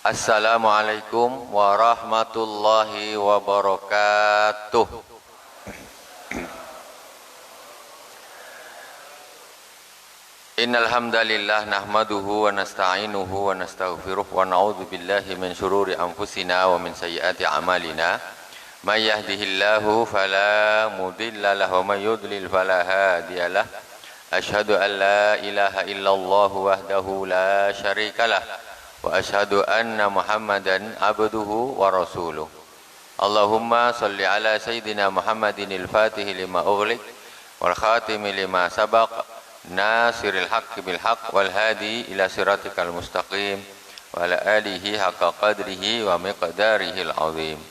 Assalamualaikum warahmatullahi wabarakatuh. Innal hamdalillah nahmaduhu wa nasta'inuhu wa nastaghfiruh wa na'udzu billahi min shururi anfusina wa min sayyiati a'malina. May yahdihillahu fala mudilla lahu wa may yudlil fala hadiyalah. Asyhadu an la ilaha illallah wahdahu la syarikalah wa asyhadu anna Muhammadan abduhu wa rasuluh. Allahumma salli ala sayyidina Muhammadin al-Fatih lima ughliq wal khatimi lima sabaq nasiril haqqi bil haqq wal hadi ila siratikal mustaqim wa ala alihi haqqa qadrihi wa miqdarihi al-azim.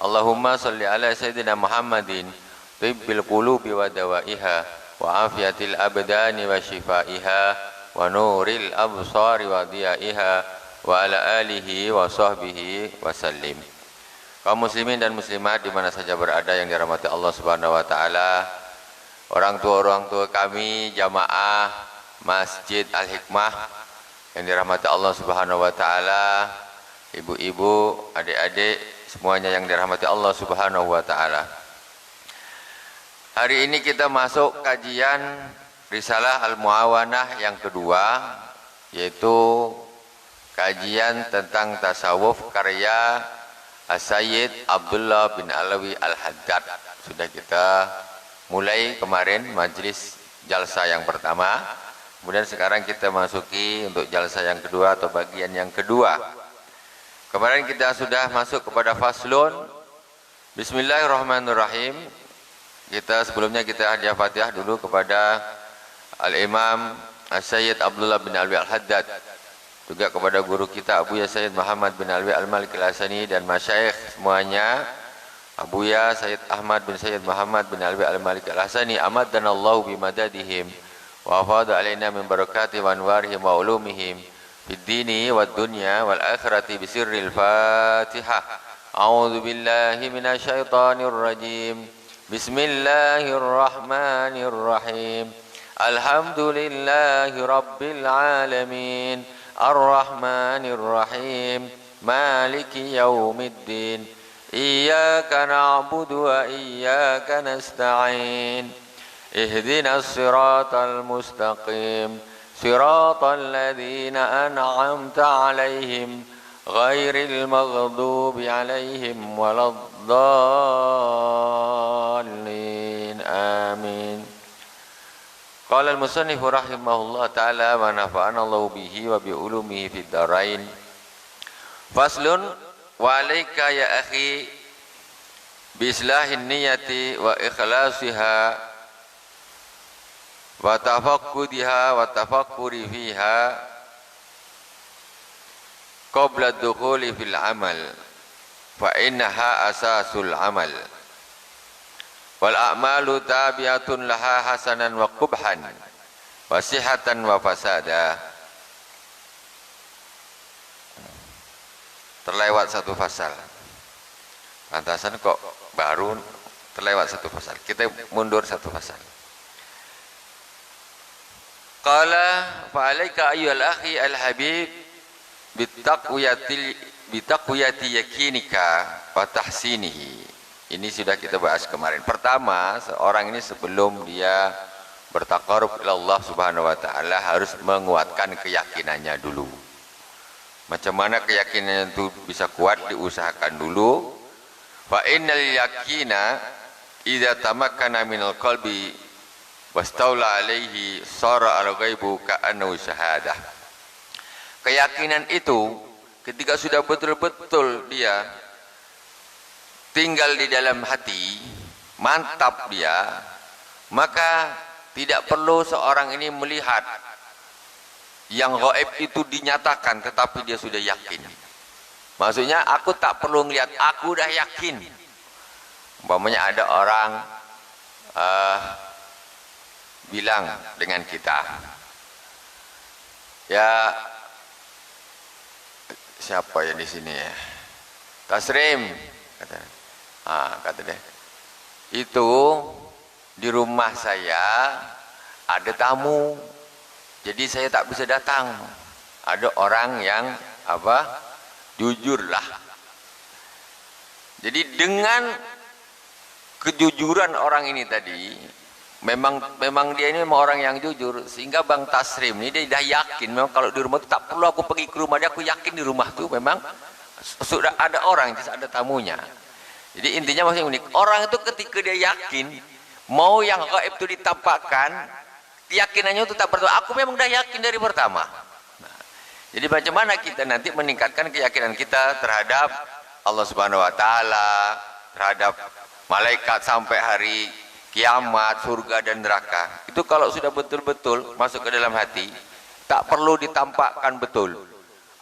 Allahumma salli ala sayyidina Muhammadin tibbil qulubi wa dawaiha wa afiyatil abdani wa shifaiha wa nuril absari wa diyaiha wa ala alihi wa sahbihi wa sallim. Kaum muslimin dan muslimat di mana saja berada yang dirahmati Allah Subhanahu wa taala, orang tua kami jamaah Masjid Al-Hikmah yang dirahmati Allah Subhanahu wa taala, ibu-ibu, adik-adik semuanya yang dirahmati Allah Subhanahu wa taala. Hari ini kita masuk kajian Risalah Al-Muawanah yang kedua, yaitu kajian tentang tasawuf karya As-Sayyid Abdullah bin Alawi Al-Haddad. Sudah kita mulai kemarin majlis jalsa yang pertama, kemudian sekarang kita masuki untuk jalsa yang kedua atau bagian yang kedua. Kemarin kita sudah masuk kepada faslun. Bismillahirrahmanirrahim. Sebelumnya kita hadiah Fatihah dulu kepada Al-Imam As-Sayyid Abdullah bin Alawi Al-Haddad, juga kepada guru kita Abuya Sayyid Muhammad bin Alawi Al-Malik Al-Hasani dan masyayikh semuanya, Abuya Sayyid Ahmad bin Sayyid Muhammad bin Alawi Al-Malik Al-Hasani, amaddanallahu bimadadihim wa afada alaina min barakati wa anwarihim wa ulumihim fid dini wad dunya wal akhirati bisirril Fatihah. A'udzu billahi minasyaitonir rajim. Bismillahirrahmanirrahim. Alhamdulillahi rabbil alamin. Ar-Rahmanir Rahim. Maliki yaumiddin. Iyyaka na'budu wa iyyaka nasta'in. Ihdinas siratal mustaqim. Siratal ladzina an'amta 'alaihim ghairil maghdubi 'alaihim waladdallin. Amin. Qala al-musannif rahimahullah ta'ala wa nafa'ana Allah bihi wa bi ulumihi fid dharain. Faslun wa 'alaika ya akhi bi islahin niyyati wa ikhlasiha wa tafaqqudiha wa tafakkuri fiha qabla ad-dukhuli fil 'amal fa innaha asasul 'amal. Wal a'malu tabi'atun laha hasanan wa qubhan wa sihatan wa fasada. Terlewat satu fasal. Pantasan kok baru terlewat satu fasal. Kita mundur satu fasal. Qala fa 'alaika ayyuhal akhi al-habib bitaqwiyati yakinika wa tahsinihi. Ini sudah kita bahas kemarin. Pertama, seorang ini sebelum dia bertaqarrub ila Allah Subhanahu wa taala harus menguatkan keyakinannya dulu. Macam mana keyakinan itu bisa kuat, diusahakan dulu. Fa innal yakina idza tamakkana minal qalbi wastaula alaihi sara al-ghaibu ka'annahu syahadah. Keyakinan itu ketika sudah betul-betul dia tinggal di dalam hati, mantap dia, maka tidak perlu seorang ini melihat yang gaib itu dinyatakan, tetapi dia sudah yakin. Maksudnya aku tak perlu melihat, aku dah yakin. Umpamanya ada orang bilang dengan kita, ya siapa ya di sini ya, Tasrim, kata dia, itu di rumah saya ada tamu, jadi saya tak bisa datang. Ada orang yang jujurlah. Jadi dengan kejujuran orang ini tadi, memang dia ini memang orang yang jujur, sehingga Bang Tasrim ini dia dah yakin memang kalau di rumah itu tak perlu aku pergi ke rumah dia, aku yakin di rumah itu memang sudah ada orang, ada tamunya. Jadi intinya masih unik. Orang itu ketika dia yakin mau yang gaib itu ditampakkan, keyakinannya itu tak perlu. Aku memang dah yakin dari pertama. Nah, jadi macam mana kita nanti meningkatkan keyakinan kita terhadap Allah Subhanahu Wa Taala, terhadap malaikat sampai hari kiamat, surga dan neraka. Itu kalau sudah betul-betul masuk ke dalam hati, tak perlu ditampakkan betul.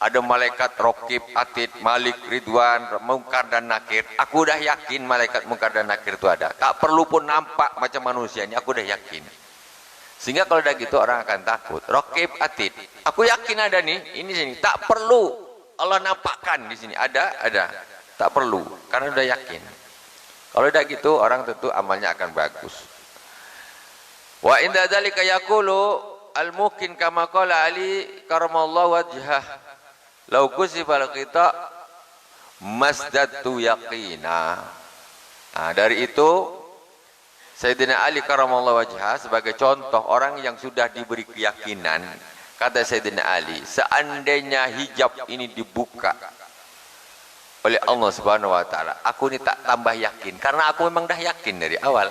Ada malaikat Raqib, Atid, Malik, Ridwan, Munkar dan Nakir. Aku dah yakin malaikat Munkar dan Nakir itu ada. Tak perlu pun nampak macam manusia ini, aku dah yakin. Sehingga kalau dah gitu orang akan takut. Raqib, Atid, aku yakin ada nih, ini sini. Tak perlu Allah nampakkan di sini. Ada. Tak perlu, karena sudah yakin. Kalau dah gitu orang tentu amalnya akan bagus. Wa inda dzalika yaqulu al-mukin kama qala Ali karamallahu wajhah law kusifal qita masdatu yaqina. Nah, dari itu Sayyidina Ali karamallahu wajhah sebagai contoh orang yang sudah diberi keyakinan, kata Sayyidina Ali, seandainya hijab ini dibuka oleh Allah Subhanahu Wa Taala, aku ini tak tambah yakin, karena aku memang dah yakin dari awal.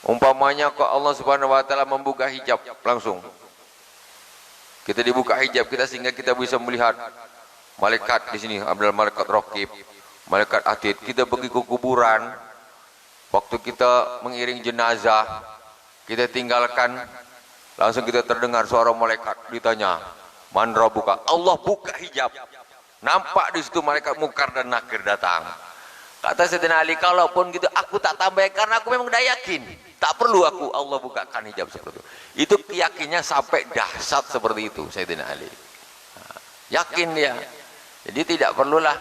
Umpamanya kok Allah Subhanahu Wa Taala membuka hijab langsung, kita dibuka hijab kita sehingga kita bisa melihat malaikat di sini, adalah malaikat Raqib, malaikat Atid. Kita pergi ke kuburan, waktu kita mengiring jenazah, kita tinggalkan, langsung kita terdengar suara malaikat ditanya, "Man rabbuka?" Allah buka hijab. Nampak di situ malaikat Munkar dan Nakir datang. Kata Sayyidina Ali, kalaupun gitu aku tak tambah, karena aku memang dah yakin. Tak perlu aku Allah bukakan hijab seperti itu. Itu keyakinannya sampai dahsyat seperti itu Sayyidina Ali. Nah, yakin dia. Jadi tidak perlulah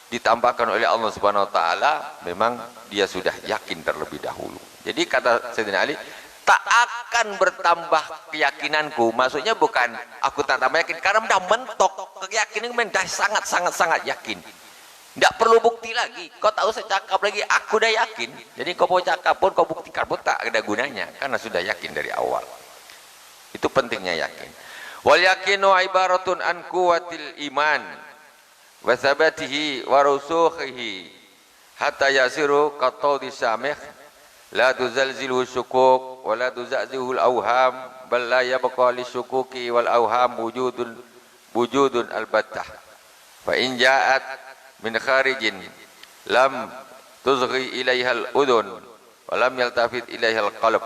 ditampakkan oleh Allah Subhanahu Wa Taala, memang dia sudah yakin terlebih dahulu. Jadi kata Sayyidina Ali, tak akan bertambah keyakinanku, maksudnya bukan aku tak tambah yakin, karena sudah mentok keyakinan, dah sangat yakin, tidak perlu bukti lagi. Kau tak usah cakap lagi, aku dah yakin. Jadi kau mau cakap pun, kau buktikan pun tak ada gunanya, karena sudah yakin dari awal. Itu pentingnya yakin. Wal yakinu ibaratun an quwwatil iman wa sabatihi wa rusukhihi hatta yasiru qatawdi samih la tuzalzilu syukuk wa la tuzazihul awham bal la yabqa lisyukuki wal awham wujudun albattah fa in ja'at min kharijin lam tuzghi ilaihal udun wa lam yaltafit ilaihal qalb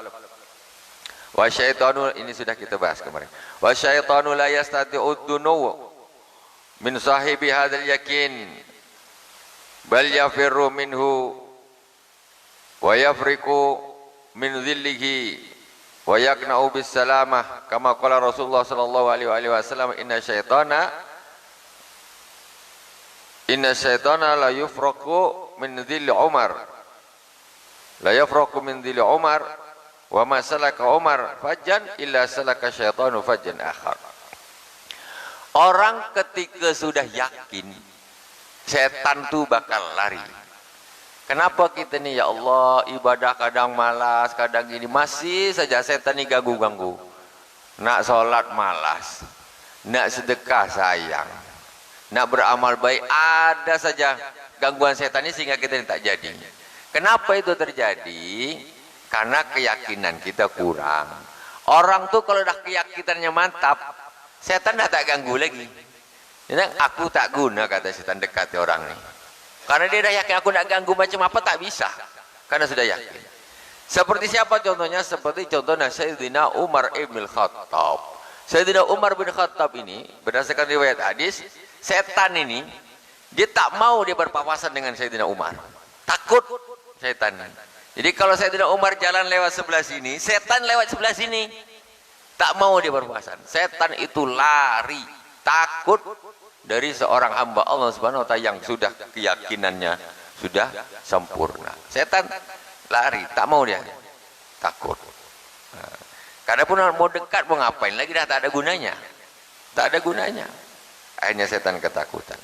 wa syaitanu, ini sudah kita bahas kemarin, wa syaitanu la yastati'ud dunu min sahibi hadzal yakin bal yafirru minhu wa yafriqu min dhillihi wa yaqna'u bis salamah kama qala Rasulullah sallallahu alaihi wasallam, inna syaitana la yufraqu min dhilli Umar wa ma salaka Umar fajjan illa salaka syaitanu fajjan akhar. Orang ketika sudah yakin setan tuh bakal lari. Kenapa kita nih, ya Allah, ibadah kadang malas, kadang gini, masih saja setan nih ganggu-ganggu. Nak sholat malas, nak sedekah sayang, nak beramal baik, ada saja gangguan setan ini sehingga kita ini tak jadi. Kenapa itu terjadi? Karena keyakinan kita kurang. Orang tuh kalau dah keyakinannya mantap, setan dah tak ganggu lagi. Jadi aku tak guna, kata setan, dekati orang nih. Karena dia dah yakin aku nak ganggu macam apa tak bisa. Karena sudah yakin. Seperti siapa contohnya? Seperti contohnya Sayyidina Umar ibn Khattab. Sayyidina Umar bin Khattab ini, berdasarkan riwayat hadis, setan ini dia tak mau dia berpapasan dengan Sayyidina Umar. Takut setan. Jadi kalau Sayyidina Umar jalan lewat sebelah sini, setan lewat sebelah sini. Tak mau dia berpapasan. Setan itu lari, takut dari seorang hamba Allah Subhanahu wa taala yang sudah keyakinannya sudah sempurna. Setan lari, tak mau dia, takut. Karena pun mau dekat mau ngapain lagi, dah tak ada gunanya. Tak ada gunanya. Akhirnya setan ketakutan.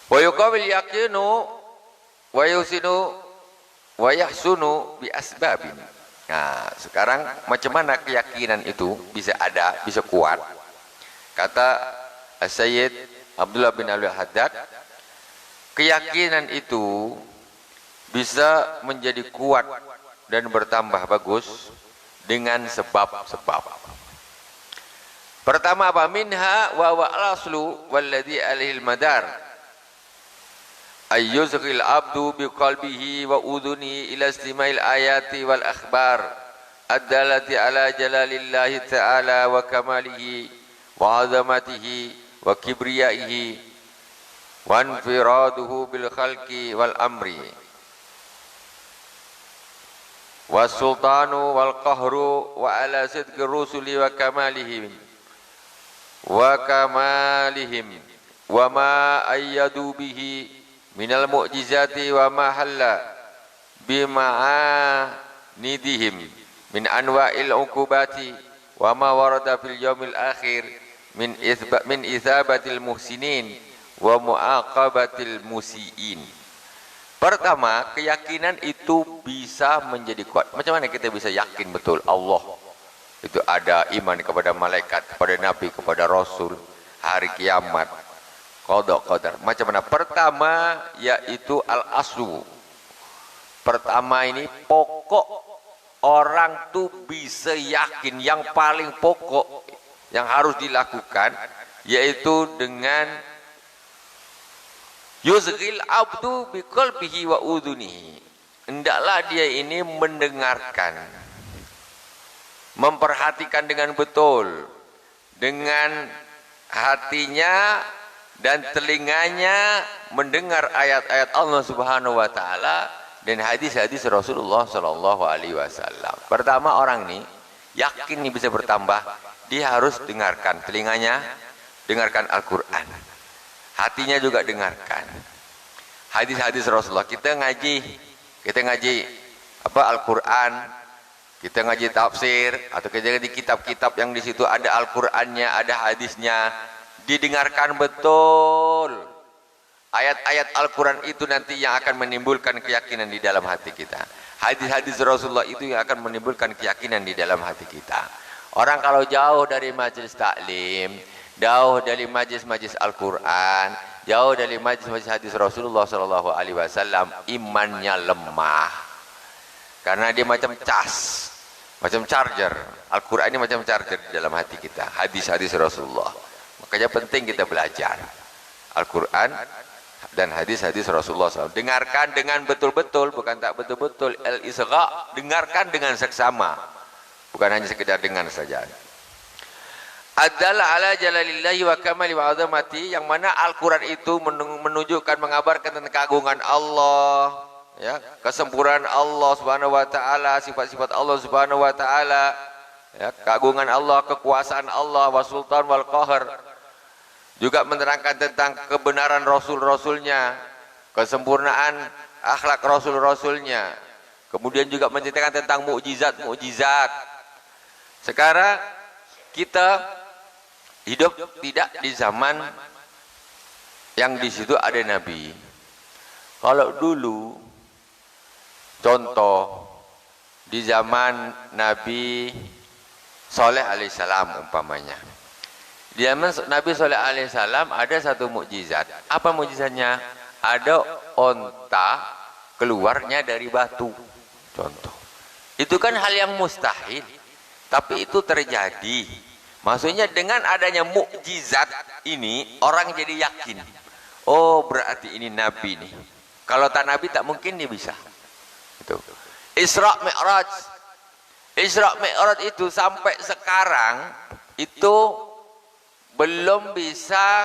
Wa yuqawil yaqinu wa yusinu wa yahsunu bi asbabin. Nah, sekarang macam mana keyakinan itu bisa ada, bisa kuat? Kata Sayyid Abdullah bin Al-Haddad, keyakinan itu bisa menjadi kuat dan bertambah bagus dengan sebab-sebab. Pertama apa? Minha wa al-aslu walladhi alaihi al-madar ayyuzghil abdu biqalbihi wa udhuni ila istima'il ayati wal akhbar ad-dalati ala jalalillahi ta'ala wa kamalihi wa azamatihi wa kibriyaihi wa infiraduhu bil khalqi wal amri wa sultanu wal qahru wa ala sidqir rusuli wa kamalihim wa ma ayyadu bihi minal mu'jizati wa ma halla bima'anidihim min anwa'il uqubati wa ma warada fil yaumil akhir min ithabatil muhsinin wa mu'aqabatil musiin. Pertama, keyakinan itu bisa menjadi kuat. Macam mana kita bisa yakin betul Allah itu ada, iman kepada malaikat, kepada nabi, kepada rasul, hari kiamat, qada qadar. Macam mana? Pertama yaitu al-aslu. Pertama ini pokok orang tuh bisa yakin, yang paling pokok yang harus dilakukan yaitu dengan yuzghil abdu biqalbihi wa udhunihi. Hendaklah dia ini mendengarkan, memperhatikan dengan betul dengan hatinya dan telinganya, mendengar ayat-ayat Allah Subhanahu wa taala dan hadis-hadis Rasulullah sallallahu alaihi wasallam. Pertama, orang ini yakin ini bisa bertambah, dia harus dengarkan, telinganya dengarkan Al-Qur'an. Hatinya juga dengarkan hadis-hadis Rasulullah. Kita ngaji apa Al-Qur'an, kita ngaji tafsir atau kita di kitab-kitab yang di situ ada Al-Qur'annya, ada hadisnya, didengarkan betul. Ayat-ayat Al-Quran itu nanti yang akan menimbulkan keyakinan di dalam hati kita. Hadis-hadis Rasulullah itu yang akan menimbulkan keyakinan di dalam hati kita. Orang kalau jauh dari majelis taklim, jauh dari majelis-majelis Al-Quran, jauh dari majelis-majelis hadis Rasulullah sallallahu alaihi wasallam, imannya lemah. Karena dia macam cas, macam charger. Al-Quran ini macam charger di dalam hati kita. Hadis-hadis Rasulullah. Makanya penting kita belajar Al-Quran dan hadis-hadis Rasulullah SAW. Dengarkan dengan betul-betul, bukan tak betul-betul. Al-isgha, dengarkan dengan seksama, bukan hanya sekedar dengar saja. Adalah ala jalalillahi wa kamali wa azamati, yang mana Al-Quran itu menunjukkan, mengabarkan tentang keagungan Allah, ya, kesempurnaan Allah Subhanahu wa taala, sifat-sifat Allah Subhanahu wa taala, ya, keagungan Allah, kekuasaan Allah, wa sultan wal qahr. Juga menerangkan tentang kebenaran Rasul-Rasulnya, kesempurnaan akhlak Rasul-Rasulnya. Kemudian juga menceritakan tentang mukjizat-mukjizat. Sekarang kita hidup tidak di zaman yang di situ ada Nabi. Kalau dulu, contoh di zaman Nabi Saleh alaihissalam umpamanya. Di zaman Nabi Saleh alaihissalam ada satu mukjizat. Apa mukjizatnya? Ada onta keluarnya dari batu. Contoh. Itu kan hal yang mustahil. Tapi itu terjadi. Maksudnya dengan adanya mukjizat ini, orang jadi yakin. Oh, berarti ini Nabi nih. Kalau tak Nabi tak mungkin dia bisa. Itu. Isra Mi'raj. Isra Mi'raj itu sampai sekarang itu belum bisa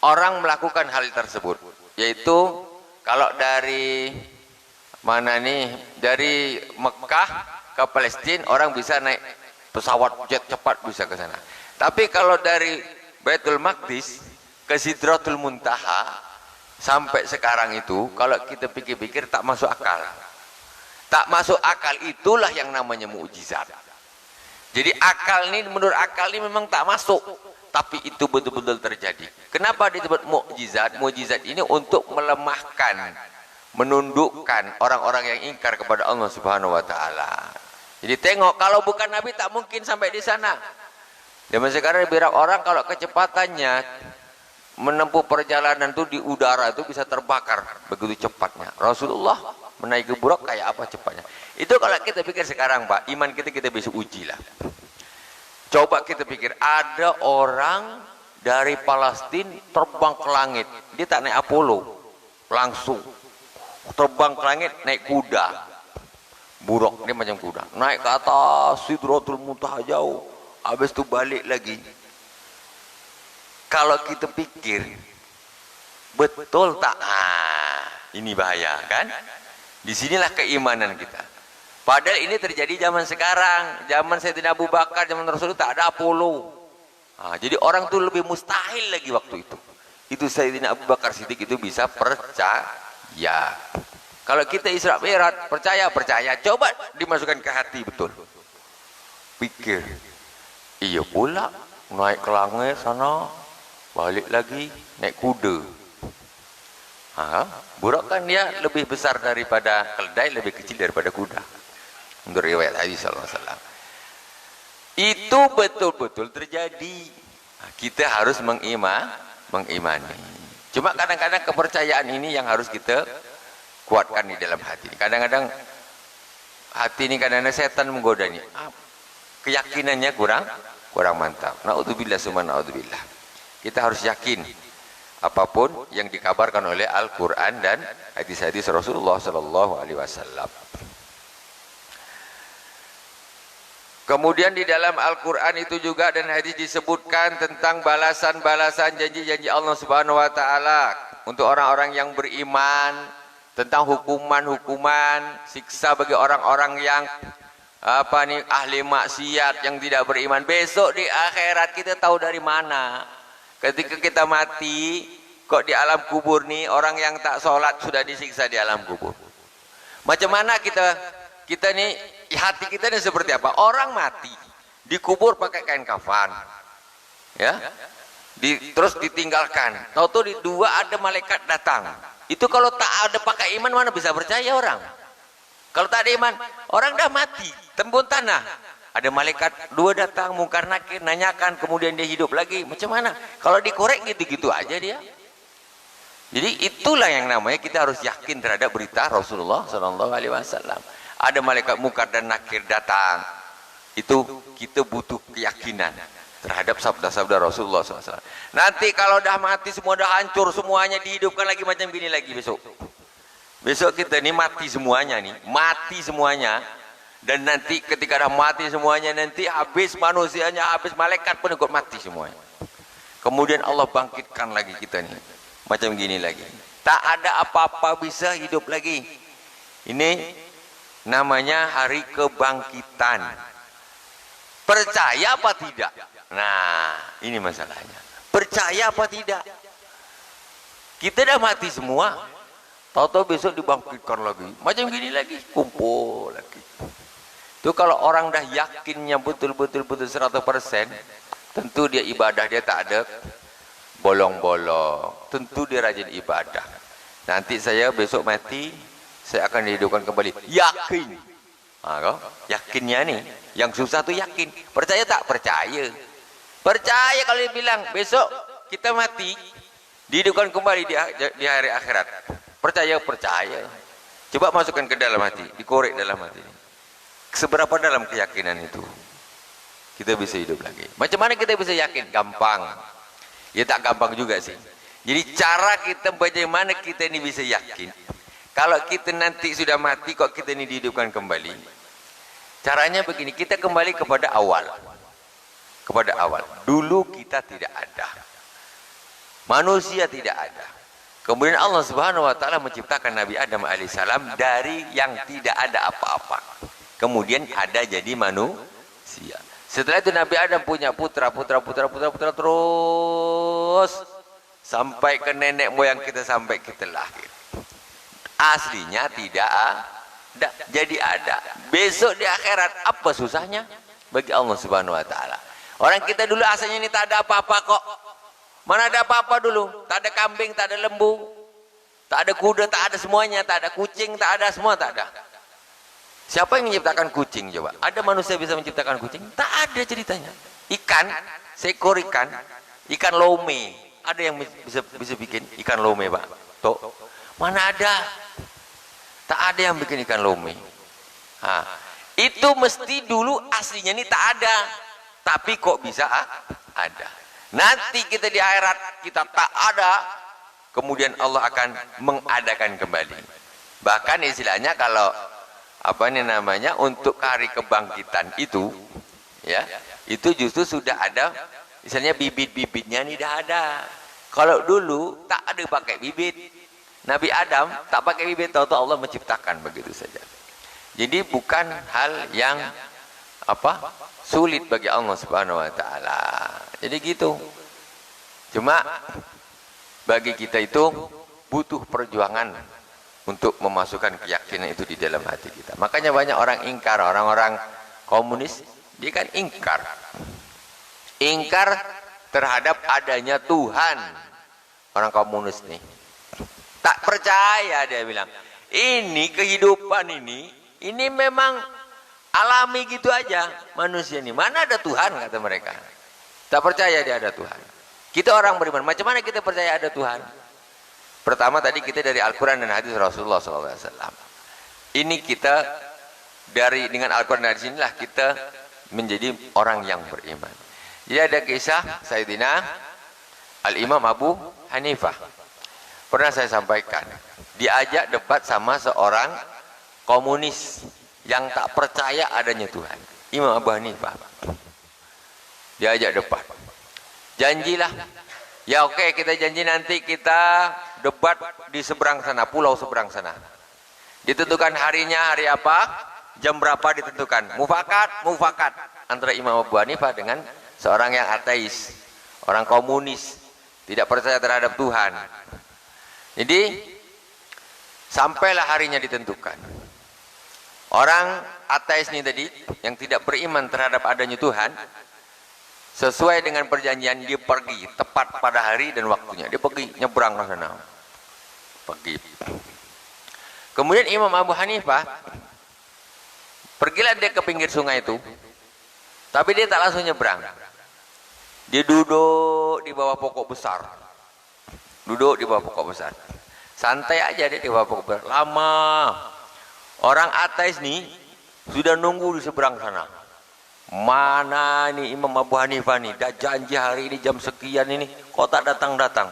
orang melakukan hal tersebut. Yaitu kalau dari mana nih, dari Mekah ke Palestina orang bisa naik pesawat jet cepat bisa ke sana. Tapi kalau dari Baitul Maqdis ke Sidratul Muntaha sampai sekarang itu, kalau kita pikir-pikir tak masuk akal. Tak masuk akal, itulah yang namanya mukjizat. Jadi akal ini, menurut akal ini memang tak masuk. tapi itu betul-betul terjadi. Kenapa disebut mukjizat? Mukjizat ini untuk melemahkan, menundukkan orang-orang yang ingkar kepada Allah Subhanahu wa taala. Jadi tengok, kalau bukan Nabi tak mungkin sampai di sana. Zaman sekarang biar orang kalau kecepatannya menempuh perjalanan itu di udara itu bisa terbakar begitu cepatnya. Rasulullah menaiki burak kayak apa cepatnya. Itu kalau kita pikir sekarang, Pak, iman kita bisa uji lah. Coba kita pikir, ada orang dari Palestina terbang ke langit. Dia tak naik Apollo, langsung terbang ke langit naik kuda. Burak dia macam kuda, naik ke atas Sidratul Muntaha jauh, habis itu balik lagi. Kalau kita pikir betul tak, ini bahaya kan? Disinilah keimanan kita. Padahal ini terjadi zaman sekarang, zaman Sayyidina Abu Bakar, zaman Rasulullah tak ada Apollo. Jadi orang tuh lebih mustahil lagi waktu itu. Itu Sayyidina Abu Bakar Siddiq itu bisa percaya. Kalau kita Isra Mi'raj, percaya. Coba dimasukkan ke hati betul. Pikir, iya pula naik ke langit sana, balik lagi naik kuda. Burak kan dia lebih besar daripada keledai, lebih kecil daripada kuda. Menurut riwayat hadis sallallahu alaihi wasallam. Itu betul-betul terjadi. Kita harus mengimani. Cuma kadang-kadang kepercayaan ini yang harus kita kuatkan di dalam hati. Kadang-kadang hati ini kadang-kadang setan menggoda ini. Keyakinannya kurang mantap. Naudzubillah summa naudzubillah. Kita harus yakin apapun yang dikabarkan oleh Al-Qur'an dan hadis-hadis Rasulullah sallallahu alaihi wasallam. Kemudian di dalam Al-Qur'an itu juga dan hadis disebutkan tentang balasan-balasan janji-janji Allah Subhanahu wa taala untuk orang-orang yang beriman, tentang hukuman-hukuman siksa bagi orang-orang yang ahli maksiat yang tidak beriman. Besok di akhirat kita tahu dari mana. Ketika kita mati, kok di alam kubur nih orang yang tak sholat sudah disiksa di alam kubur. Macam mana kita nih, hati kita ini seperti apa? Orang mati dikubur pakai kain kafan, ya, terus ditinggalkan. Tahu-tahu di dua ada malaikat datang. Itu kalau tak ada pakai iman mana bisa percaya orang? Kalau tak ada iman, orang dah mati, tembun tanah. Ada malaikat dua datang, mungkar nakir, nanyakan, kemudian dia hidup lagi. Macam mana? Kalau dikorek gitu-gitu aja dia. Jadi itulah yang namanya kita harus yakin terhadap berita Rasulullah SAW. Ada malaikat mungkar dan nakir datang. Itu kita butuh keyakinan terhadap sabda-sabda Rasulullah SAW. Nanti kalau dah mati semua dah hancur, semuanya dihidupkan lagi macam gini lagi besok. Besok kita ini mati semuanya nih, mati semuanya. Dan nanti ketika dah mati semuanya, nanti habis manusianya, habis malaikat pun ikut mati semuanya. Kemudian Allah bangkitkan lagi kita nih, macam gini lagi. Tak ada apa-apa bisa hidup lagi. Ini namanya hari kebangkitan. Percaya apa tidak? Nah, ini masalahnya. Percaya apa tidak? Kita dah mati semua. Tahu-tahu besok dibangkitkan lagi. Macam gini lagi, kumpul lagi. Itu kalau orang dah yakinnya betul-betul 100%, tentu dia ibadah dia tak ada bolong-bolong. Tentu dia rajin ibadah. Nanti saya besok mati, saya akan dihidupkan kembali. Yakin. Yakinnya nih. Yang susah tuh yakin. Percaya tak? Percaya. Percaya kalau dia bilang besok kita mati, dihidupkan kembali di hari akhirat. Percaya. Coba masukkan ke dalam hati, dikorek dalam hati. Seberapa dalam keyakinan itu? Kita bisa hidup lagi. Macam mana kita bisa yakin? Gampang. Ya tak gampang juga sih. Jadi cara kita bagaimana kita ini bisa yakin. Kalau kita nanti sudah mati kok kita ini dihidupkan kembali. Caranya begini, kita kembali kepada awal. Kepada awal. Dulu kita tidak ada. Manusia tidak ada. Kemudian Allah Subhanahu wa taala menciptakan Nabi Adam alaihissalam dari yang tidak ada apa-apa. Kemudian ada jadi manusia. Setelah itu Nabi Adam punya putra terus sampai ke nenek moyang kita sampai kita lahir. Aslinya tidak ada, jadi ada. Besok di akhirat apa susahnya bagi Allah Subhanahu wa taala? Orang kita dulu asalnya ini tak ada apa-apa kok. Mana ada apa-apa dulu? Tak ada kambing, tak ada lembu, tak ada kuda, tak ada semuanya, tak ada kucing, tak ada semua, tak ada. Siapa yang menciptakan kucing coba? Ada manusia bisa menciptakan kucing? Tak ada ceritanya. Ikan, seekor ikan, ikan lome. Ada yang bisa bikin ikan lome, Pak? Tuh. Mana ada? Tak ada yang bikin ikan lome. Nah, itu mesti dulu aslinya ini tak ada. Tapi kok bisa ada? Nanti kita di akhirat kita tak ada, kemudian Allah akan mengadakan kembali. Bahkan istilahnya kalau apa ini namanya untuk hari kebangkitan itu, ya, itu justru sudah ada, misalnya bibit-bibitnya ini dah ada. Kalau dulu tak ada pakai bibit, Nabi Adam tak pakai bibit, tahu-tahu Allah menciptakan begitu saja. Jadi bukan hal yang apa sulit bagi Allah Subhanahu wa taala. Jadi gitu. Cuma bagi kita itu butuh perjuangan untuk memasukkan keyakinan itu di dalam hati kita. Makanya banyak orang ingkar, orang-orang komunis dia kan ingkar. Ingkar terhadap adanya Tuhan. Orang komunis nih. Tak percaya dia bilang. Ini kehidupan ini memang alami gitu aja manusia ini. Mana ada Tuhan kata mereka. Tak percaya dia ada Tuhan. Kita orang beriman. Macam mana kita percaya ada Tuhan? Pertama tadi kita dari Al-Quran dan hadis Rasulullah SAW. Ini kita dengan Al-Quran dan hadis inilah kita menjadi orang yang beriman. Jadi ada kisah Sayyidina Al-Imam Abu Hanifah. Pernah saya sampaikan. Diajak debat sama seorang komunis yang tak percaya adanya Tuhan, Imam Abu Hanifah. Diajak debat. Janjilah. Ya oke, kita janji nanti kita debat di seberang sana, pulau seberang sana. Ditentukan harinya, hari apa, jam berapa ditentukan. Mufakat antara Imam Abu Hanifah dengan seorang yang ateis, orang komunis, tidak percaya terhadap Tuhan. Jadi sampailah harinya ditentukan. Orang ateis ini tadi yang tidak beriman terhadap adanya Tuhan, sesuai dengan perjanjian dia pergi tepat pada hari dan waktunya. Dia pergi nyebrang ke sana. Pergi. Kemudian Imam Abu Hanifah pergilah dia ke pinggir sungai itu. Tapi dia tak langsung nyebrang. Dia duduk di bawah pokok besar. Duduk di bawah pokok besar. Santai aja dia di bawah pokok besar. Lama. Orang ateis nih sudah nunggu di seberang sana. Mana nih Imam Abu Hanifah nih, dah janji hari ini jam sekian ini, kok tak datang-datang.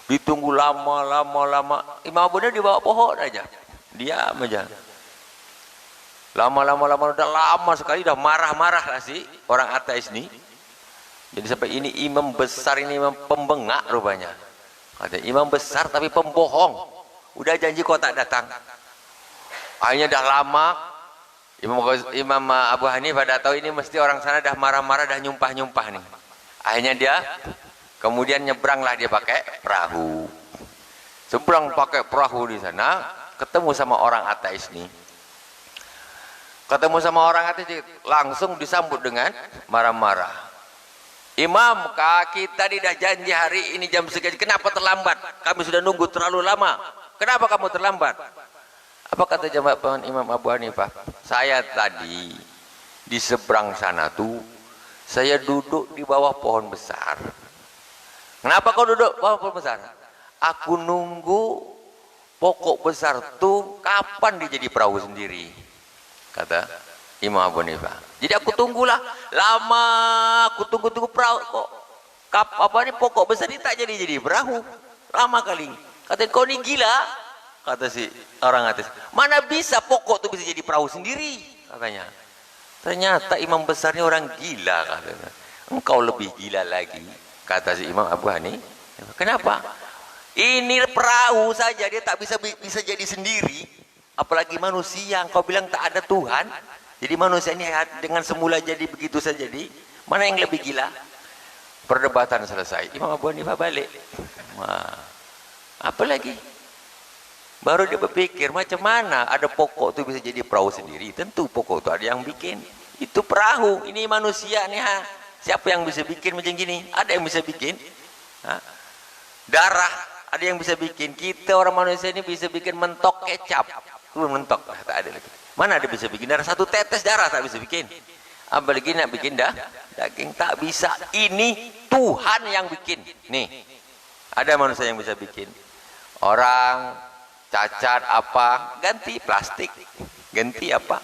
Ditunggu lama. Imam Abu Hanifah di bawah pohon aja. Diam aja. Lama, udah lama sekali, dah marah-marah lah si orang ateis nih. Jadi sampai ini imam besar, ini imam pembengak rupanya. Ada imam besar tapi pembohong. Udah janji kok tak datang. Akhirnya dah lama Imam Abu Hanifah dah tahu ini mesti orang sana dah marah-marah, dah nyumpah-nyumpah nih. Akhirnya dia kemudian nyebranglah dia pakai perahu. Seberang pakai perahu di sana, ketemu sama orang ateis nih. Ketemu sama orang ateis langsung disambut dengan marah-marah. Imam, kita dah janji hari ini jam sekian, kenapa terlambat? Kami sudah nunggu terlalu lama. Kenapa kamu terlambat? Apa kata jawaban Imam Abu Hanifah? Saya tadi di seberang sana tuh, saya duduk di bawah pohon besar. Kenapa kau duduk bawah pohon besar? Aku nunggu pokok besar tuh kapan dia jadi perahu sendiri, kata Imam Abu Hanifah. Jadi aku tunggulah lama, aku tunggu perahu kok pokok besar ini tak jadi perahu. Lama kali. Kata kau ni gila. Kata si orang ateis, mana bisa pokok itu bisa jadi perahu sendiri, katanya. Ternyata imam besarnya orang gila, katanya. Engkau lebih gila lagi, kata si Imam Abu Hanifah. Kenapa? Ini perahu saja dia tak bisa jadi sendiri, apalagi manusia. Engkau bilang tak ada Tuhan, jadi manusia ini dengan semula jadi begitu saja. Jadi mana yang lebih gila? Perdebatan selesai. Imam Abu Hanifah balik. Wah, apa lagi? Baru dia berpikir macam mana ada pokok itu bisa jadi perahu sendiri. Tentu pokok itu ada yang bikin. Itu perahu. Ini manusia nih ha. Siapa yang bisa bikin macam gini? Ada yang bisa bikin? Hah? Darah, ada yang bisa bikin. Kita orang manusia ini bisa bikin mentok kecap. Mentok, tak ada lagi. Mana ada bisa bikin darah? Satu tetes darah tak bisa bikin. Apalagi nak bikin daging, tak bisa. Ini Tuhan yang bikin. Nih, ada manusia yang bisa bikin. Orang cacat apa, ganti plastik, ganti apa.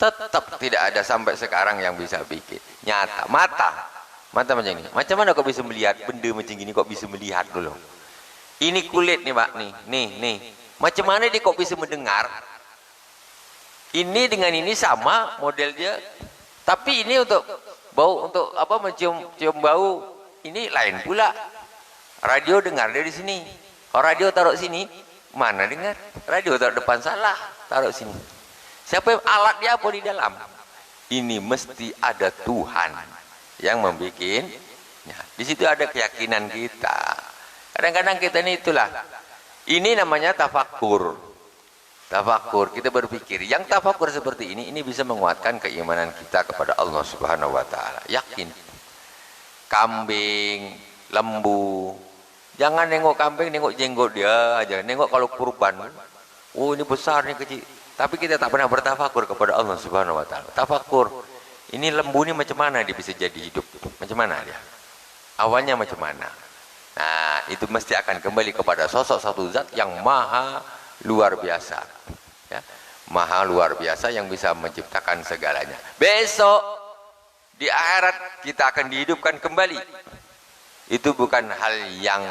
Tetap tidak ada sampai sekarang yang bisa bikin. Nyata, mata macam ini. Macam mana kok bisa melihat benda macam gini, kok bisa melihat dulu? Ini kulit nih Pak, nih. Macam mana dia kok bisa mendengar? Ini dengan ini sama model dia. Tapi ini untuk bau, untuk apa, mencium bau, ini lain pula. Radio dengar dari sini. Kalau radio taruh sini, mana dengar? Radio taruh depan salah, taruh sini. Siapa yang alat dia apa di dalam? Ini mesti ada Tuhan yang membuat. Ya, di situ ada keyakinan kita. Kadang-kadang kita ini itulah. Ini namanya tafakur. Tafakur, kita berpikir. Yang tafakur seperti ini bisa menguatkan keimanan kita kepada Allah Subhanahu wa taala. Yakin. Kambing, lembu. Jangan nengok kambing, nengok jenggot dia aja. Nengok kalau kurban. Oh, ini besar, ini kecil. Tapi kita tak pernah bertafakur kepada Allah Subhanahu wa taala. Tafakur. Ini lembu ini macam mana dia bisa jadi hidup? Macam mana dia? Awalnya macam mana? Nah, itu mesti akan kembali kepada sosok satu zat yang maha luar biasa. Ya, maha luar biasa yang bisa menciptakan segalanya. Besok di akhirat kita akan dihidupkan kembali. Itu bukan hal yang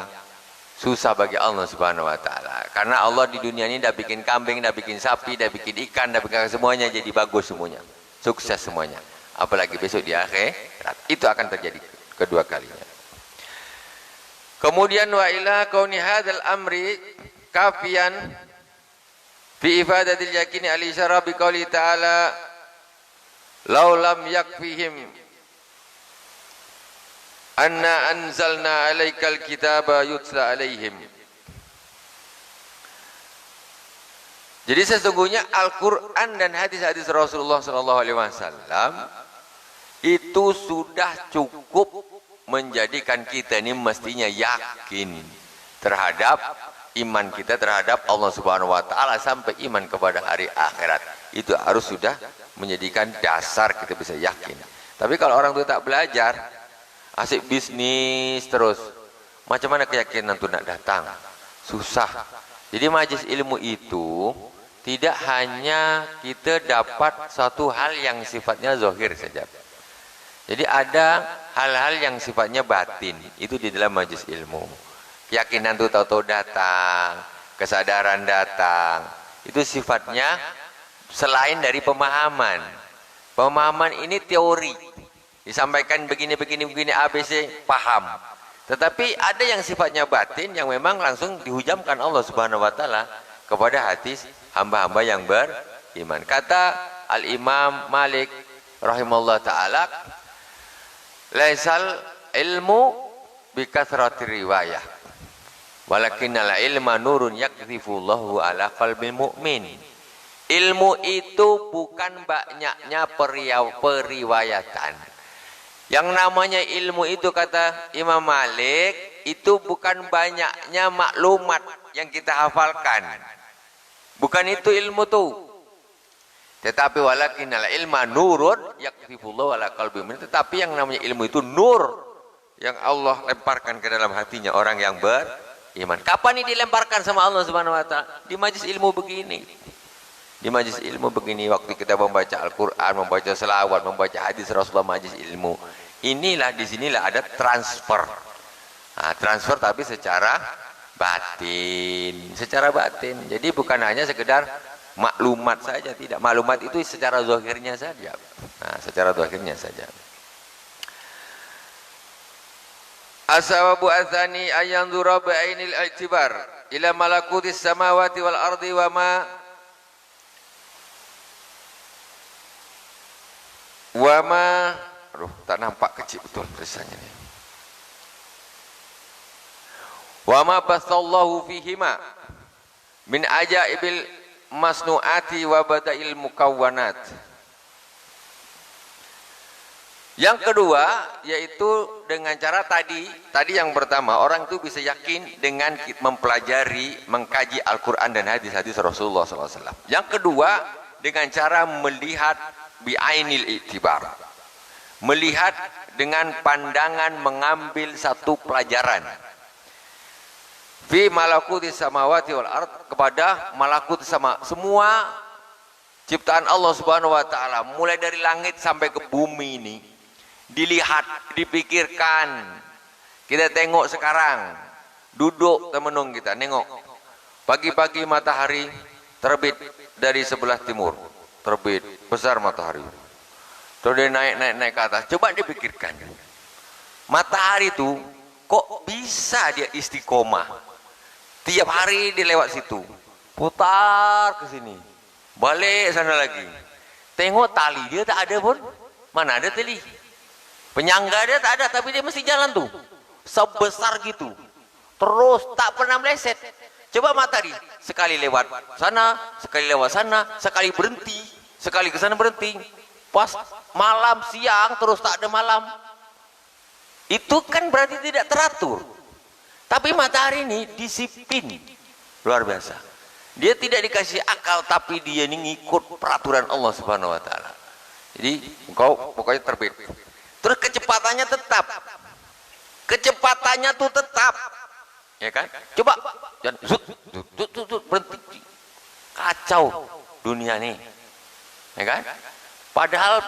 susah bagi Allah Subhanahu wa taala. Karena Allah di dunia ini dah bikin kambing, dah bikin sapi, dah bikin ikan, dah bikin semuanya jadi bagus semuanya. Sukses semuanya. Apalagi besok di akhirat. Itu akan terjadi kedua kalinya. Kemudian wa ila kauni hadzal amri kafian fi ifadatil yakini al-isyara bi qouli ta'ala law lam yakfihim anna anzalna 'alaikal kitaba yutla 'alaihim. Jadi sesungguhnya Al-Qur'an dan hadis-hadis Rasulullah sallallahu alaihi wasallam itu sudah cukup menjadikan kita ini mestinya yakin terhadap iman kita terhadap Allah Subhanahu wa taala sampai iman kepada hari akhirat. Itu harus sudah menjadikan dasar kita bisa yakin. Tapi kalau orang itu tak belajar, asik bisnis terus, macam mana keyakinan itu nak datang? Susah. Jadi majelis ilmu itu tidak hanya kita dapat satu hal yang sifatnya zahir saja. Jadi ada hal-hal yang sifatnya batin, itu di dalam majelis ilmu. Keyakinan itu tahu-tahu datang, kesadaran datang. Itu sifatnya selain dari pemahaman. Pemahaman ini teori. Disampaikan begini ABC, paham. Tetapi ada yang sifatnya batin yang memang langsung dihujamkan Allah Subhanahu wa taala kepada hati hamba-hamba yang beriman. Kata Al-Imam Malik rahimahullah taala, laisal ilmu bikathrati riwayah walakinnal ilma nurun yakdzifullahu ala qalbil mu'min. Ilmu itu bukan banyaknya periwayatan. Yang namanya ilmu itu kata Imam Malik itu bukan banyaknya maklumat yang kita hafalkan. Bukan itu ilmu tuh. Tetapi walakinnal ilma nurun yakdzifullahu ala qalbil mu'min. Tetapi yang namanya ilmu itu nur yang Allah lemparkan ke dalam hatinya orang yang beriman. Kapan ini dilemparkan sama Allah Subhanahu wa taala? Di majelis ilmu begini. Di majelis ilmu begini, waktu kita membaca Al-Qur'an, membaca selawat, membaca hadis Rasulullah, majelis ilmu. Inilah, disinilah ada transfer. Nah, transfer tapi secara batin, secara batin. Jadi bukan hanya sekedar maklumat saja, tidak. Maklumat itu secara zahirnya saja. Nah, secara zahirnya saja. As-sawabu atsani ayanzura bi'ainil i'tibar ila malakutis samawati wal ardi wa ma aduh, tak nampak kecil betul tulisannya ini. Wa ma basallahu fihima min ajaibil masnu'ati wa bada'il mukawwanat. Yang kedua yaitu dengan cara tadi yang pertama, orang itu bisa yakin dengan mempelajari, mengkaji Al-Quran dan hadis-hadis Rasulullah SAW. Yang kedua dengan cara melihat bi'ainil i'tibar, melihat dengan pandangan mengambil satu pelajaran fi malakuti samawati wal ard, kepada malakut sama, semua ciptaan Allah Subhanahu wa taala mulai dari langit sampai ke bumi ini dilihat, dipikirkan. Kita tengok sekarang, duduk temenung kita nengok, pagi-pagi matahari terbit dari sebelah timur, terbit besar matahari, terus dia naik ke atas. Coba dipikirkan, matahari itu kok bisa dia istiqomah, tiap hari dia lewat situ, putar ke sini, balik sana lagi. Tengok tali dia tak ada pun, mana ada tali, penyangga dia tak ada, tapi dia mesti jalan tuh sebesar gitu terus tak pernah meleset. Coba matahari sekali lewat sana, sekali lewat sana, sekali berhenti, sekali ke sana berhenti, pas malam siang terus tak ada malam. Itu kan berarti tidak teratur. Tapi matahari ini disiplin luar biasa. Dia tidak dikasih akal, tapi dia ini ngikut peraturan Allah Subhanahu wa taala. Jadi engkau pokoknya terbit. Terus kecepatannya tetap. Kecepatannya tuh tetap. Ya kan? Coba jangan berhenti. Kacau dunia nih. Ya kan? Padahal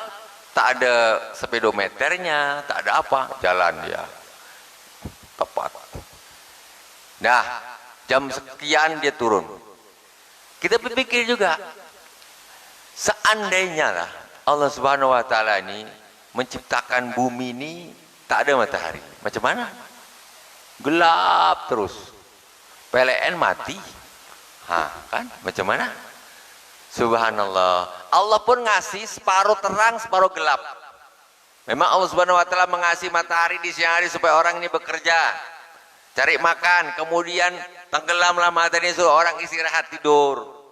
tak ada speedometernya, tak ada apa, jalan dia tepat. Nah, jam sekian dia turun. Kita berpikir juga, seandainya lah Allah Subhanahu wa taala ini menciptakan bumi ini tak ada matahari, macam mana? Gelap terus, PLN mati, kan? Macam mana? Subhanallah, Allah pun ngasih separuh terang, separuh gelap. Memang Allah Subhanahu wa taala mengasih matahari di siang hari supaya orang ini bekerja, cari makan, kemudian tenggelamlah matahari suruh orang istirahat tidur.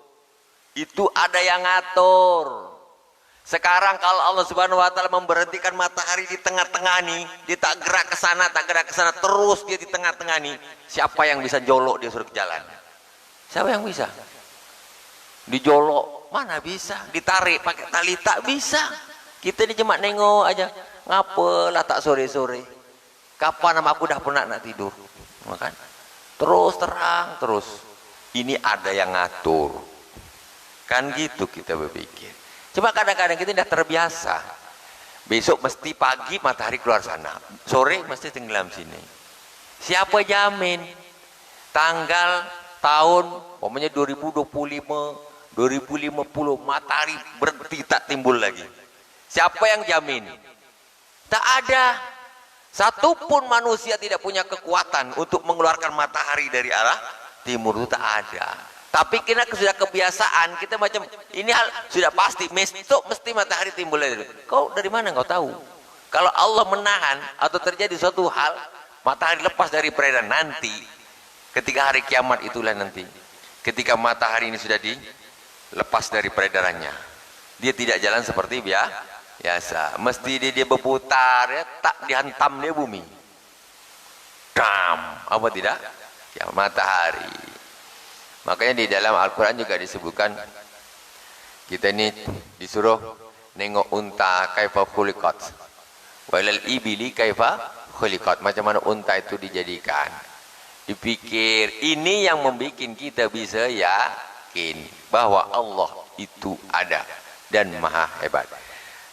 Itu ada yang ngatur. Sekarang kalau Allah Subhanahu wa taala memberhentikan matahari di tengah-tengah nih, dia tak gerak ke sana, tak gerak ke sana, terus dia di tengah-tengah nih, siapa yang bisa jolok dia suruh ke jalan? Siapa yang bisa? Dijolok mana bisa, ditarik pakai tali tak bisa. Kita ni cuma nengok aja, ngapalah tak sore-sore, kapan nama aku dah penat nak tidur, makan terus terang terus. Ini ada yang ngatur, kan gitu kita berpikir. Coba kadang-kadang kita dah terbiasa, besok mesti pagi matahari keluar sana, sore mesti tenggelam sini. Siapa jamin tanggal tahun umpamanya 2025 2050 matahari berhenti tak timbul lagi? Siapa yang jamin? Tak ada. Satupun manusia tidak punya kekuatan untuk mengeluarkan matahari dari arah timur, itu tak ada. Tapi kita sudah kebiasaan, kita macam ini hal sudah pasti, besok mesti matahari timbul lagi. Kau dari mana kau tahu? Kalau Allah menahan atau terjadi suatu hal, matahari lepas dari peredaran nanti, ketika hari kiamat itulah nanti, ketika matahari ini sudah dilepas dari peredarannya, dia tidak jalan seperti biasa, mesti dia berputar, ya, tak dihantam dia bumi. Dam, apa tidak? Ya, matahari. Makanya di dalam Al-Quran juga disebutkan, kita ini disuruh nengok unta kaifa khuliqat, walal ibili kaifa khuliqat, macam mana unta itu dijadikan. Dipikir, ini yang membuat kita bisa yakin bahwa Allah itu ada dan maha hebat.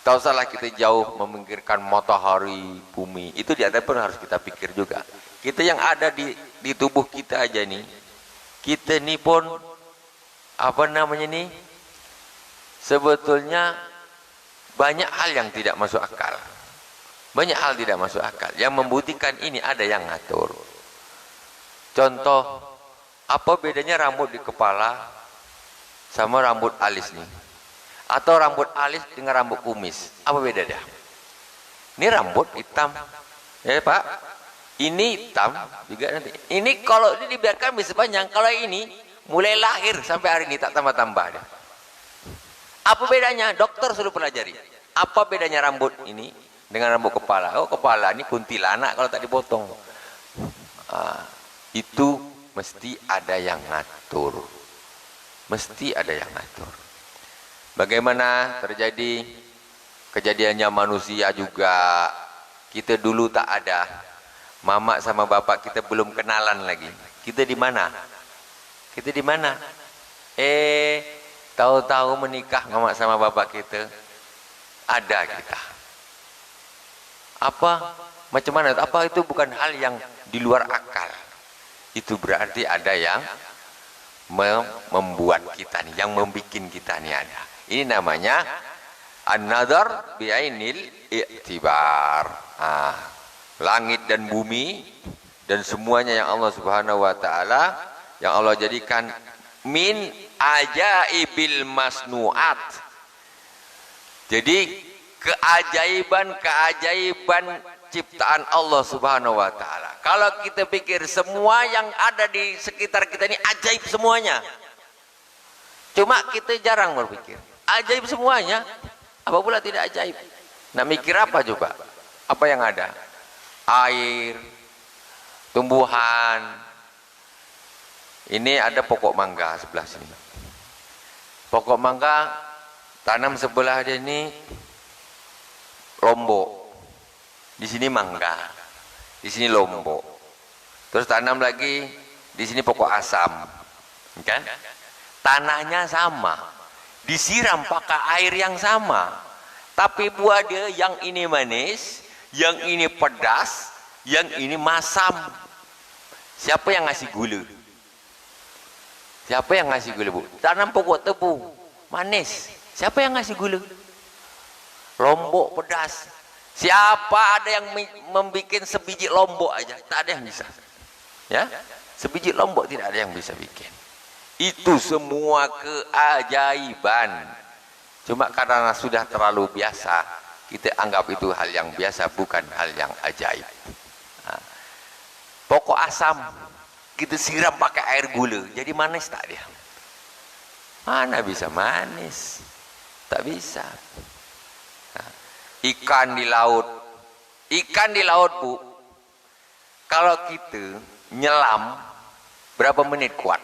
Tak usahlah kita jauh memikirkan matahari, bumi, itu di atas pun harus kita pikir juga. Kita yang ada di tubuh kita aja nih, kita ni pun apa namanya nih, sebetulnya banyak hal yang tidak masuk akal. Banyak hal tidak masuk akal yang membuktikan ini ada yang ngatur. Contoh, apa bedanya rambut di kepala sama rambut alis nih? Atau rambut alis dengan rambut kumis, apa beda dah? Ini rambut hitam, ya Pak, ini hitam juga nanti. Ini kalau ini dibiarkan bisa panjang, kalau ini mulai lahir sampai hari ini tak tambah-tambah dia. Apa bedanya? Dokter sudah pelajari. Apa bedanya rambut ini dengan rambut kepala. Oh, kepala ini kuntilanak kalau tak dipotong. Itu mesti ada yang ngatur. Mesti ada yang ngatur. Bagaimana terjadi kejadiannya manusia juga. Kita dulu tak ada. Mama sama bapak kita belum kenalan lagi. Kita di mana? Kita di mana? Tahu-tahu menikah mama sama bapak kita. Ada kita. Apa? Macam mana? Apa itu bukan hal yang di luar akal. Itu berarti ada yang membuat kita nih, yang membuat kita nih ada. Ini namanya an-nadhar bi'ainil i'tibar. Langit dan bumi dan semuanya yang Allah Subhanahu wa taala yang Allah jadikan min ajaibil masnuat. Jadi keajaiban ciptaan Allah Subhanahu wa taala. Kalau kita pikir semua yang ada di sekitar kita ini ajaib semuanya. Cuma kita jarang berpikir. Ajaib semuanya. Apa pula tidak ajaib? Nak mikir apa coba? Apa yang ada? Air, tumbuhan. Ini ada pokok mangga sebelah sini. Pokok mangga tanam sebelah dia ini lombok. Di sini mangga. Di sini lombok. Terus tanam lagi di sini pokok asam. Kan? Tanahnya sama. Disiram pakai air yang sama. Tapi buah dia yang ini manis, yang ini pedas, yang ini masam. Siapa yang ngasih gula? Siapa yang ngasih gula, Bu? Tanam pokok tebu, manis. Siapa yang ngasih gula? Lombok pedas. Siapa ada yang membuat sebiji lombok aja? Tak ada yang bisa. Ya? Sebiji lombok tidak ada yang bisa bikin. Itu semua keajaiban. Cuma karena sudah terlalu biasa, kita anggap itu hal yang biasa, bukan hal yang ajaib. Pokok asam kita siram pakai air gula, jadi manis tak dia? Mana bisa manis? Tak bisa. Ikan di laut, Bu. Kalau kita nyelam berapa menit kuat?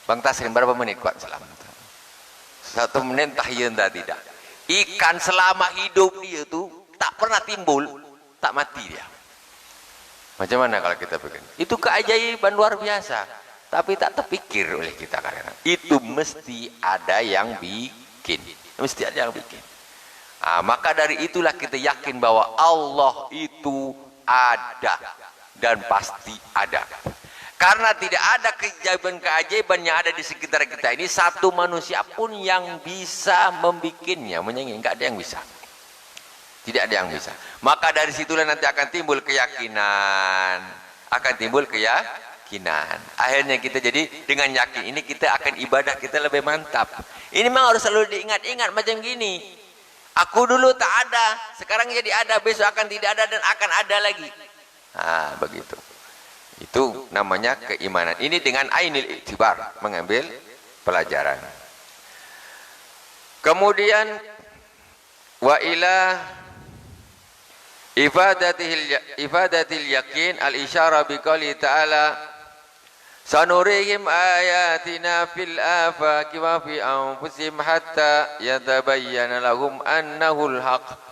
Bang Taslim, berapa menit kuat selam? 1 menit tahiyan tak tidak. Ikan selama hidup dia tu tak pernah timbul, tak mati dia. Macam mana kalau kita pikir? Itu keajaiban luar biasa, tapi tak terpikir oleh kita kadang. Itu mesti ada yang bikin, mesti ada yang bikin. Maka dari itulah kita yakin bahwa Allah itu ada dan pasti ada. Karena tidak ada keajaiban-keajaiban yang ada di sekitar kita ini, satu manusia pun yang bisa membikinnya, menyanyi, enggak ada yang bisa. Tidak ada yang bisa. Maka dari situlah nanti akan timbul keyakinan. Akan timbul keyakinan. Akhirnya kita jadi dengan yakin ini kita akan ibadah kita lebih mantap. Ini memang harus selalu diingat-ingat macam gini. Aku dulu tak ada, sekarang jadi ada, besok akan tidak ada dan akan ada lagi. Begitu. Itu namanya keimanan. Ini dengan ainil i'tibar, mengambil pelajaran. Kemudian wa ila ifadatil yakin al-isyara biqali ta'ala sanurihim ayatina fil afaqi wa fi anfusihim hatta yatabayyana lahum annahul haq.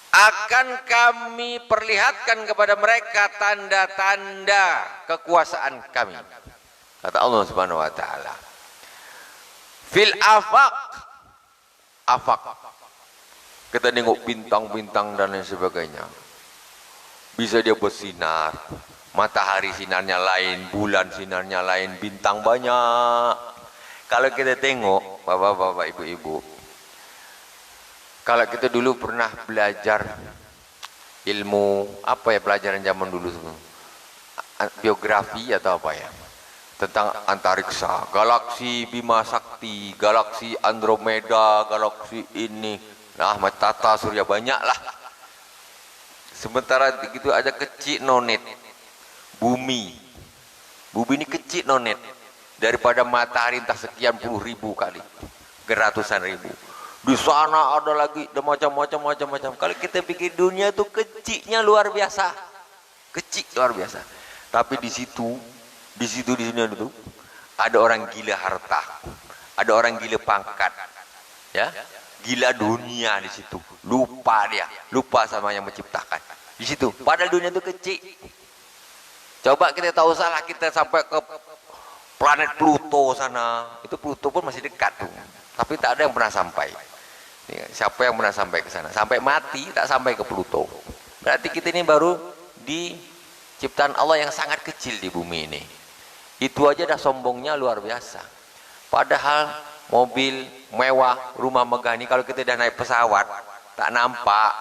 Akan kami perlihatkan kepada mereka tanda-tanda kekuasaan kami, kata Allah Subhanahu wa taala. Fil afaq, afaq, kita tengok bintang-bintang dan lain sebagainya. Bisa dia bersinar, matahari sinarnya lain, bulan sinarnya lain, bintang banyak. Kalau kita tengok, bapak-bapak, ibu-ibu, kalau kita dulu pernah belajar ilmu, apa ya pelajaran zaman dulu, biografi atau apa ya, tentang antariksa, galaksi Bima Sakti, galaksi Andromeda, galaksi ini, Tata Surya, banyak lah. Sementara begitu ada kecil nonet, bumi ini kecil nonet, daripada matahari entah sekian puluh ribu kali, ratusan ribu. Di sana ada lagi, ada macam-macam. Kalau kita pikir dunia itu kecilnya luar biasa, kecil luar biasa. Tapi di dunia itu ada orang gila harta, ada orang gila pangkat, ya, gila dunia di situ. Lupa sama yang menciptakan di situ. Padahal dunia itu kecil. Coba kita tahu salah, kita sampai ke planet Pluto sana, itu Pluto pun masih dekat tuh, tapi tak ada yang pernah sampai. Siapa yang pernah sampai ke sana? Sampai mati tak sampai ke Pluto. Berarti kita ini baru di ciptaan Allah yang sangat kecil di bumi ini. Itu aja dah sombongnya luar biasa. Padahal mobil mewah, rumah megah ini kalau kita dah naik pesawat tak nampak.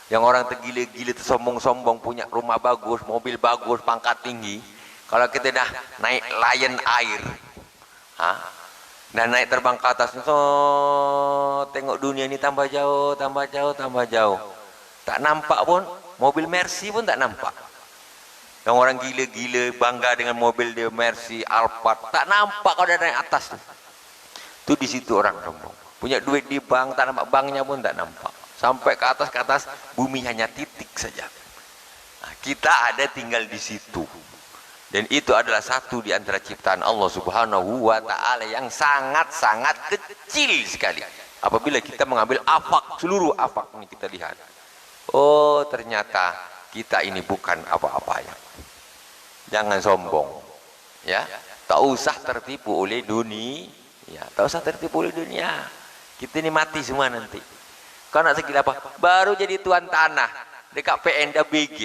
Yang orang tergila-gila tersombong-sombong punya rumah bagus, mobil bagus, pangkat tinggi. Kalau kita dah naik Lion Air, dan naik terbang ke atas, tengok dunia ini tambah jauh. Tak nampak pun, mobil Mercy pun tak nampak. Yang orang gila-gila bangga dengan mobil dia Mercy, Alphard, tak nampak kalau dah naik atas tuh. Itu di situ orang sombong. Punya duit di bank, tak nampak banknya pun tak nampak. Sampai ke atas, bumi hanya titik saja. Nah, kita ada tinggal di situ. Dan itu adalah satu di antara ciptaan Allah Subhanahu wa ta'ala yang sangat-sangat kecil sekali. Apabila kita mengambil afak, seluruh afak ini kita lihat. Oh, ternyata kita ini bukan apa-apanya. Jangan sombong. Ya, tak usah tertipu oleh dunia. Ya, tak usah tertipu oleh dunia. Kita ini mati semua nanti. Kau nak segila apa? Baru jadi tuan tanah dekat PNWG.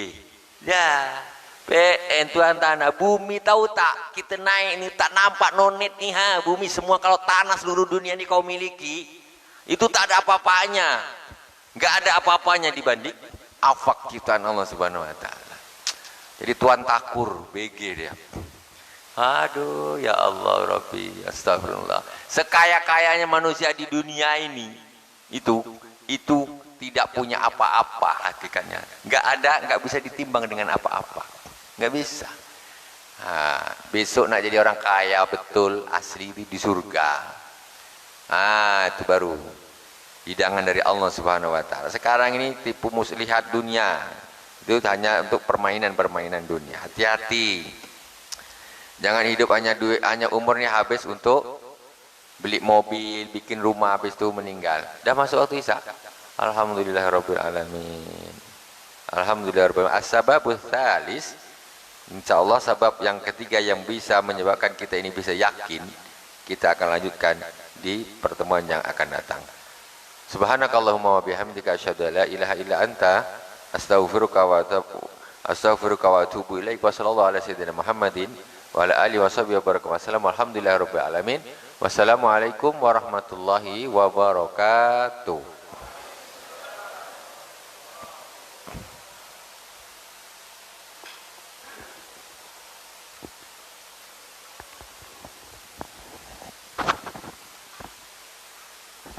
Ya. PN tuan tanah, bumi tahu tak, kita naik ini tak nampak nonit nih bumi semua. Kalau tanah seluruh dunia ini kau miliki, itu tak ada apa-apanya, nggak ada apa-apanya dibanding afak ciptaan Allah Subhanahu wa ta'ala. Jadi tuan takur BG dia. Aduh ya Allah Rabbi, astagfirullah. Sekaya-kayanya manusia di dunia ini itu tidak punya apa-apa hakikatnya. Nggak bisa ditimbang dengan apa-apa. Nggak bisa. Besok nak jadi orang kaya betul asli di surga. Itu baru hidangan dari Allah Subhanahu wa ta'ala. Sekarang ini tipu muslihat dunia itu hanya untuk permainan dunia. Hati-hati, jangan hidup hanya umurnya habis untuk beli mobil, bikin rumah, habis itu meninggal. Dah masuk waktu isya. Alhamdulillahirabbil alamin. Alhamdulillahirabbil alamin. As-sababus tsalis, insyaallah sebab yang ketiga yang bisa menyebabkan kita ini bisa yakin, kita akan lanjutkan di pertemuan yang akan datang. Subhanakallahumma wa bihamdika asyhadu an la ilaha illa anta astaghfiruka wa atubu ilaik. Wa sallallahu ala sayyidina Muhammadin wa ala alihi washabihi wa baraka wasallam. Alhamdulillahirabbil alamin. Wassalamualaikum warahmatullahi wabarakatuh.